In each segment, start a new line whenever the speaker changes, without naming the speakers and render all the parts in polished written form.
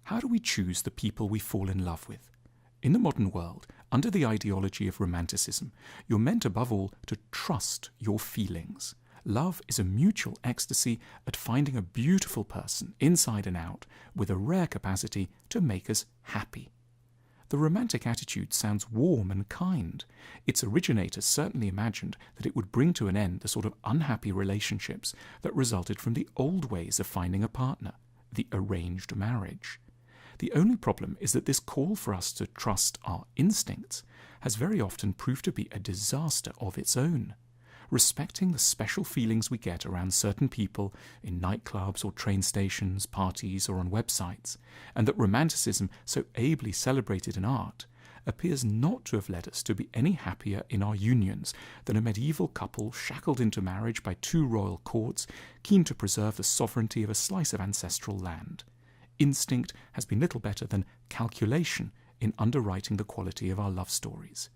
How do we choose the people we fall in love with? In the modern world, under the ideology of romanticism, you're meant above all to trust your feelings. Love is a mutual ecstasy at finding a beautiful person inside and out with a rare capacity to make us happy. The romantic attitude sounds warm and kind. Its originators certainly imagined that it would bring to an end the sort of unhappy relationships that resulted from the old ways of finding a partner, the arranged marriage. The only problem is that this call for us to trust our instincts has very often proved to be a disaster of its own. Respecting the special feelings we get around certain people in nightclubs or train stations, parties or on websites, and that romanticism so ably celebrated in art, appears not to have led us to be any happier in our unions than a medieval couple shackled into marriage by two royal courts, keen to preserve the sovereignty of a slice of ancestral land. Instinct has been little better than calculation in underwriting the quality of our love stories.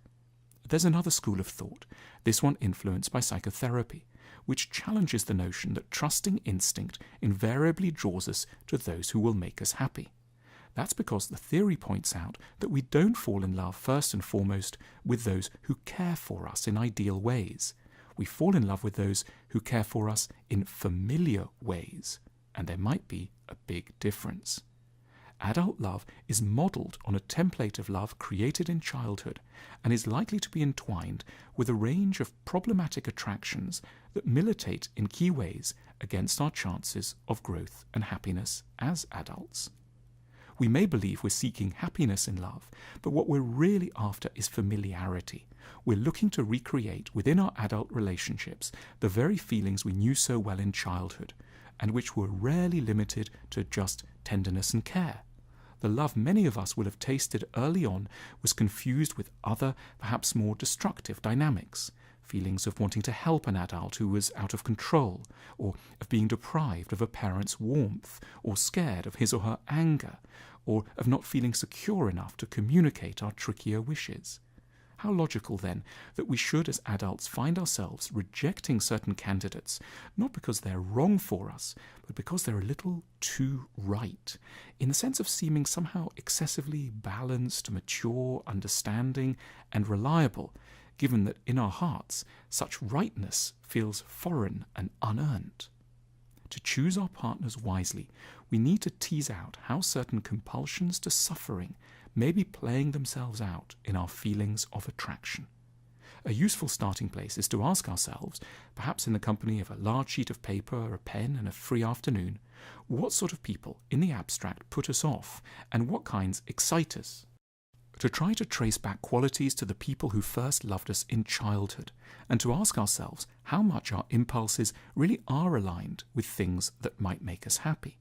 There's another school of thought, this one influenced by psychotherapy, which challenges the notion that trusting instinct invariably draws us to those who will make us happy. That's because the theory points out that we don't fall in love first and foremost with those who care for us in ideal ways. We fall in love with those who care for us in familiar ways, and there might be a big difference. Adult love is modelled on a template of love created in childhood and is likely to be entwined with a range of problematic attractions that militate in key ways against our chances of growth and happiness as adults. We may believe we're seeking happiness in love, but what we're really after is familiarity. We're looking to recreate within our adult relationships the very feelings we knew so well in childhood, and which were rarely limited to just tenderness and care. The love many of us will have tasted early on was confused with other, perhaps more destructive dynamics. Feelings of wanting to help an adult who was out of control, or of being deprived of a parent's warmth, or scared of his or her anger, or of not feeling secure enough to communicate our trickier wishes. How logical, then, that we should, as adults, find ourselves rejecting certain candidates, not because they're wrong for us, but because they're a little too right, in the sense of seeming somehow excessively balanced, mature, understanding, and reliable, given that in our hearts such rightness feels foreign and unearned. To choose our partners wisely, we need to tease out how certain compulsions to suffering may be playing themselves out in our feelings of attraction. A useful starting place is to ask ourselves, perhaps in the company of a large sheet of paper, a pen, and a free afternoon, what sort of people in the abstract put us off, and what kinds excite us. To try to trace back qualities to the people who first loved us in childhood, and to ask ourselves how much our impulses really are aligned with things that might make us happy.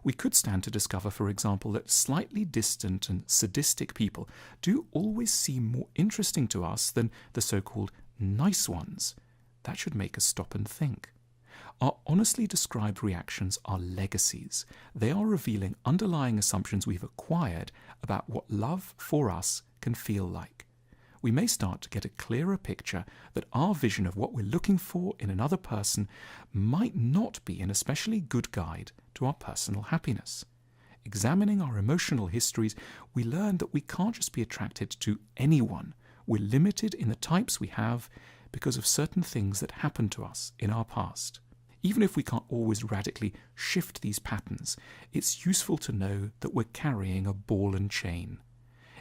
We could stand to discover, for example, that slightly distant and sadistic people do always seem more interesting to us than the so-called nice ones. That should make us stop and think. Our honestly described reactions are legacies. They are revealing underlying assumptions we've acquired about what love for us can feel like. We may start to get a clearer picture that our vision of what we're looking for in another person might not be an especially good guide to our personal happiness. Examining our emotional histories, we learn that we can't just be attracted to anyone. We're limited in the types we have because of certain things that happened to us in our past. Even if we can't always radically shift these patterns, it's useful to know that we're carrying a ball and chain.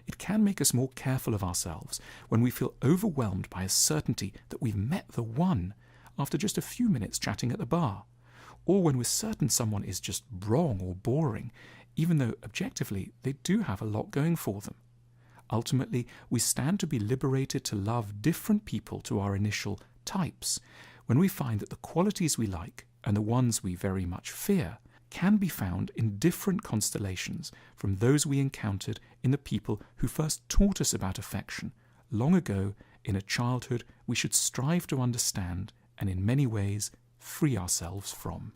It can make us more careful of ourselves when we feel overwhelmed by a certainty that we've met the one after just a few minutes chatting at the bar, or when we're certain someone is just wrong or boring, even though objectively they do have a lot going for them. Ultimately, we stand to be liberated to love different people to our initial types when we find that the qualities we like and the ones we very much fear can be found in different constellations from those we encountered in the people who first taught us about affection long ago in a childhood we should strive to understand and in many ways free ourselves from.